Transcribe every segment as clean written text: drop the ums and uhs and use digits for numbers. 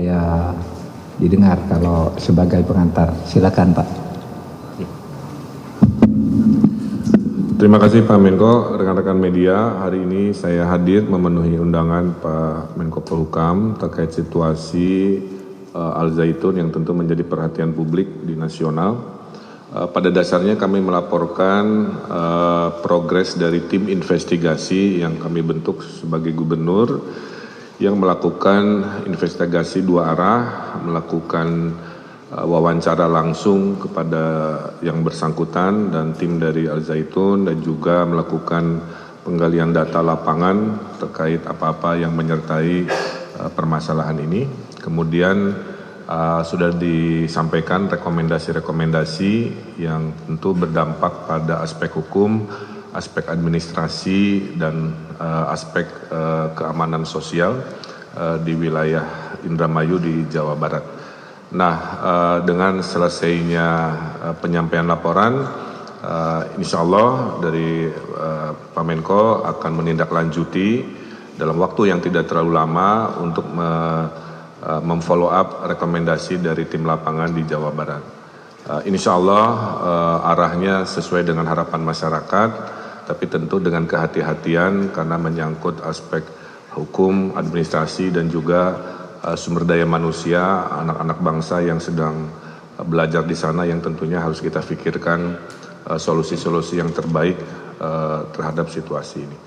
ya didengar kalau sebagai pengantar. Silakan Pak. Terima kasih Pak Menko, rekan-rekan media. Hari ini saya hadir memenuhi undangan Pak Menko Polhukam terkait situasi Al Zaitun yang tentu menjadi perhatian publik di nasional. Pada dasarnya kami melaporkan progres dari tim investigasi yang kami bentuk sebagai gubernur yang melakukan investigasi dua arah, melakukan wawancara langsung kepada yang bersangkutan dan tim dari Al Zaitun dan juga melakukan penggalian data lapangan terkait apa-apa yang menyertai permasalahan ini. Kemudian sudah disampaikan rekomendasi-rekomendasi yang tentu berdampak pada aspek hukum, aspek administrasi dan aspek keamanan sosial di wilayah Indramayu di Jawa Barat. Nah, dengan selesainya penyampaian laporan, insya Allah dari Pak Menko akan menindaklanjuti dalam waktu yang tidak terlalu lama untuk memfollow up rekomendasi dari tim lapangan di Jawa Barat. Insya Allah arahnya sesuai dengan harapan masyarakat, tapi tentu dengan kehati-hatian karena menyangkut aspek hukum, administrasi dan juga sumber daya manusia, anak-anak bangsa yang sedang belajar di sana yang tentunya harus kita pikirkan solusi-solusi yang terbaik terhadap situasi ini.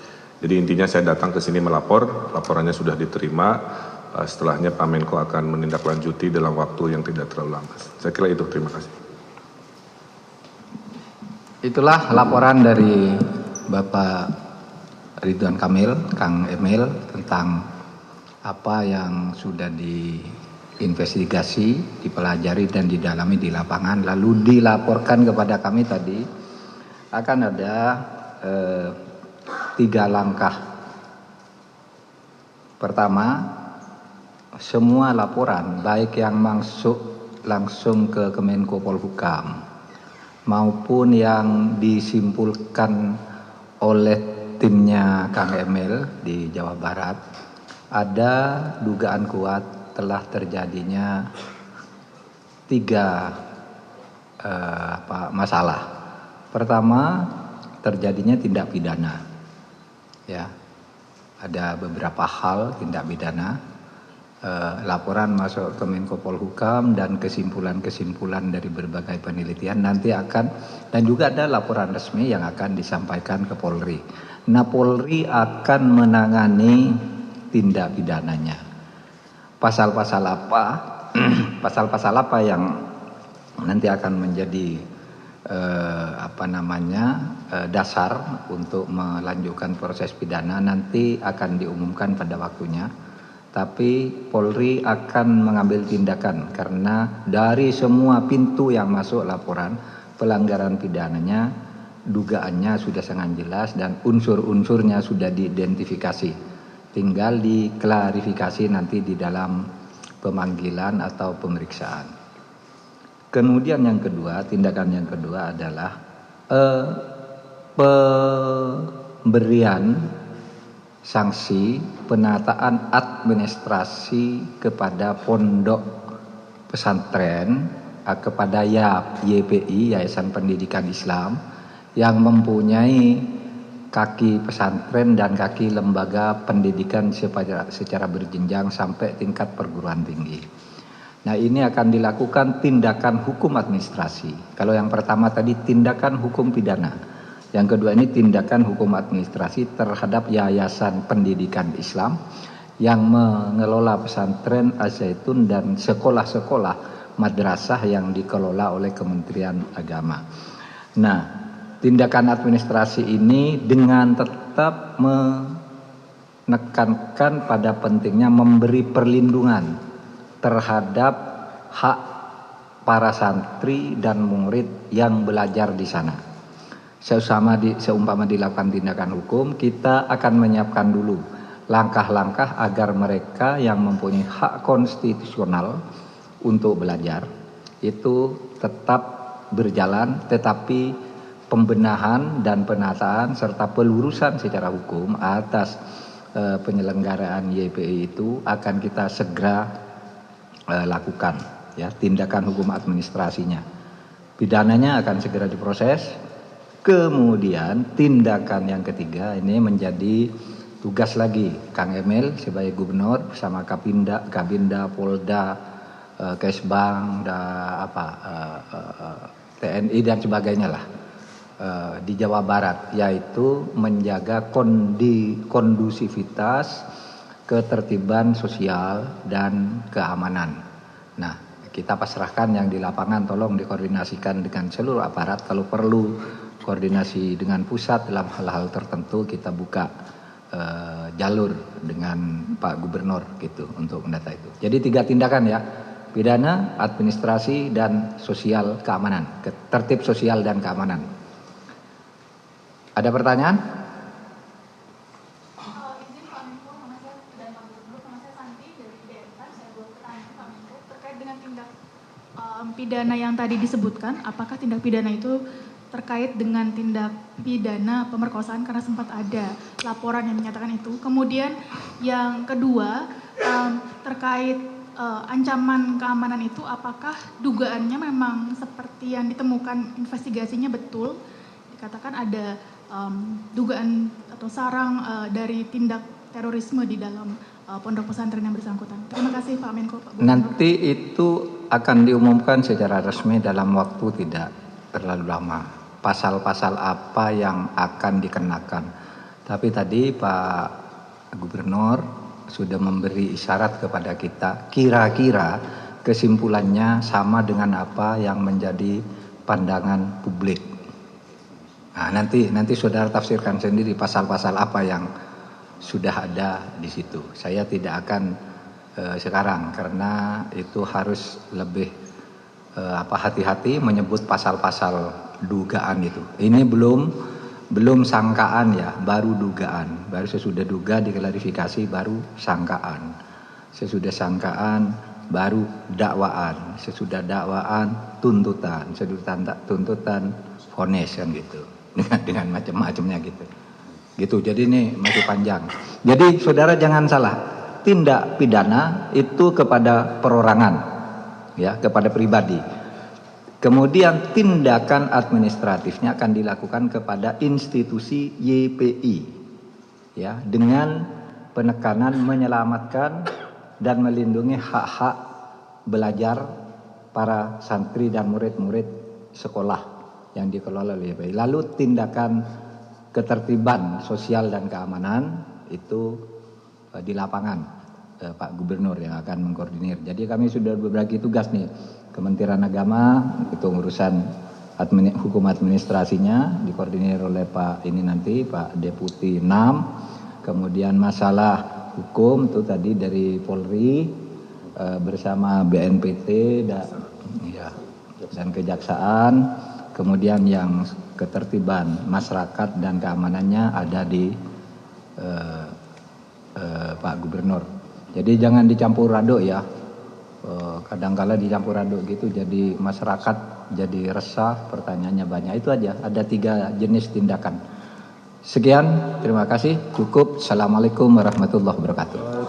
Jadi intinya saya datang ke sini melapor, laporannya sudah diterima, setelahnya Pak Menko akan menindaklanjuti dalam waktu yang tidak terlalu lama. Saya kira itu, terima kasih. Itulah laporan dari Bapak Ridwan Kamil, Kang Emil, tentang apa yang sudah diinvestigasi, dipelajari dan didalami di lapangan, lalu dilaporkan kepada kami tadi. Akan ada 3 langkah. Pertama, semua laporan baik yang masuk langsung ke Kemenko Polhukam maupun yang disimpulkan oleh timnya Kang Emil di Jawa Barat, ada dugaan kuat telah terjadinya 3 masalah. Pertama, terjadinya tindak pidana. Ya, ada beberapa hal tindak pidana. Laporan masuk ke Menko Polhukam dan kesimpulan-kesimpulan dari berbagai penelitian nanti akan, dan juga ada laporan resmi yang akan disampaikan ke Polri. Nah, Polri akan menangani tindak pidananya. Pasal-pasal apa? Pasal-pasal apa yang nanti akan menjadi dasar untuk melanjutkan proses pidana nanti akan diumumkan pada waktunya. Tapi Polri akan mengambil tindakan karena dari semua pintu yang masuk laporan pelanggaran pidananya, dugaannya sudah sangat jelas dan unsur-unsurnya sudah diidentifikasi. Tinggal diklarifikasi nanti di dalam pemanggilan atau pemeriksaan. Kemudian yang kedua, tindakan yang kedua adalah pemberian sanksi penataan administrasi kepada pondok pesantren, kepada YPI, Yayasan Pendidikan Islam, yang mempunyai kaki pesantren dan kaki lembaga pendidikan secara berjenjang sampai tingkat perguruan tinggi. Nah, ini akan dilakukan tindakan hukum administrasi. Kalau yang pertama tadi tindakan hukum pidana, yang kedua ini tindakan hukum administrasi terhadap Yayasan Pendidikan Islam yang mengelola pesantren Al Zaitun dan sekolah-sekolah madrasah yang dikelola oleh Kementerian Agama. Nah, tindakan administrasi ini dengan tetap menekankan pada pentingnya memberi perlindungan terhadap hak para santri dan murid yang belajar di sana. Seumpama dilakukan tindakan hukum, kita akan menyiapkan dulu langkah-langkah agar mereka yang mempunyai hak konstitusional untuk belajar itu tetap berjalan, tetapi pembenahan dan penataan serta pelurusan secara hukum atas penyelenggaraan YPI itu akan kita segera lakukan, ya, tindakan hukum administrasinya. Pidananya akan segera diproses. Kemudian tindakan yang ketiga ini menjadi tugas lagi Kang Emil sebagai gubernur bersama Kabinda, Polda, Kesbang, TNI dan sebagainya lah di Jawa Barat, yaitu menjaga kondusivitas, ketertiban sosial dan keamanan. Nah, kita pasrahkan yang di lapangan, tolong dikoordinasikan dengan seluruh aparat. Kalau perlu koordinasi dengan pusat dalam hal-hal tertentu, kita buka jalur dengan Pak Gubernur gitu untuk mendata itu. Jadi 3 tindakan ya, pidana, administrasi, dan sosial keamanan, tertib sosial dan keamanan. Ada pertanyaan? Izin Pak Menko, nama saya dan Pak Gubernur, nama saya Santi dari DMK. Saya buat pertanyaan Pak Menko terkait dengan tindak pidana yang tadi disebutkan. Apakah tindak pidana itu terkait dengan tindak pidana pemerkosaan, karena sempat ada laporan yang menyatakan itu. Kemudian yang kedua terkait ancaman keamanan itu, apakah dugaannya memang seperti yang ditemukan investigasinya betul? Dikatakan ada dugaan atau sarang dari tindak terorisme di dalam pondok pesantren yang bersangkutan. Terima kasih Pak Menko. Pak Gubernur. Nanti itu akan diumumkan secara resmi dalam waktu tidak terlalu lama. Pasal-pasal apa yang akan dikenakan. Tapi tadi Pak Gubernur sudah memberi isyarat kepada kita, kira-kira kesimpulannya sama dengan apa yang menjadi pandangan publik. Nah, nanti saudara tafsirkan sendiri pasal-pasal apa yang sudah ada di situ. Saya tidak akan sekarang, karena itu harus lebih hati-hati menyebut pasal-pasal dugaan itu. Ini belum sangkaan ya, baru dugaan. Baru sesudah duga diklarifikasi, baru sangkaan. Sesudah sangkaan baru dakwaan. Sesudah dakwaan tuntutan. Sesudah tuntutan vonis kan gitu. Dengan macam-macamnya gitu. Jadi ini masih panjang. Jadi saudara jangan salah, tindak pidana itu kepada perorangan, ya, kepada pribadi. Kemudian tindakan administratifnya akan dilakukan kepada institusi YPI, ya, dengan penekanan menyelamatkan dan melindungi hak-hak belajar para santri dan murid-murid sekolah yang dikelola oleh YPI. Lalu tindakan ketertiban sosial dan keamanan itu di lapangan Pak Gubernur yang akan mengkoordinir. Jadi kami sudah berbagi tugas nih, Kementerian Agama itu urusan hukum administrasinya dikoordinir oleh Pak Deputi 6. Kemudian masalah hukum itu tadi dari Polri bersama BNPT dan Kejaksaan. Kemudian yang ketertiban masyarakat dan keamanannya ada di Pak Gubernur. Jadi jangan dicampur aduk ya. Kadangkala dicampur aduk gitu, jadi masyarakat jadi resah, pertanyaannya banyak. Itu aja, ada 3 jenis tindakan. Sekian, terima kasih, cukup. Assalamualaikum warahmatullahi wabarakatuh.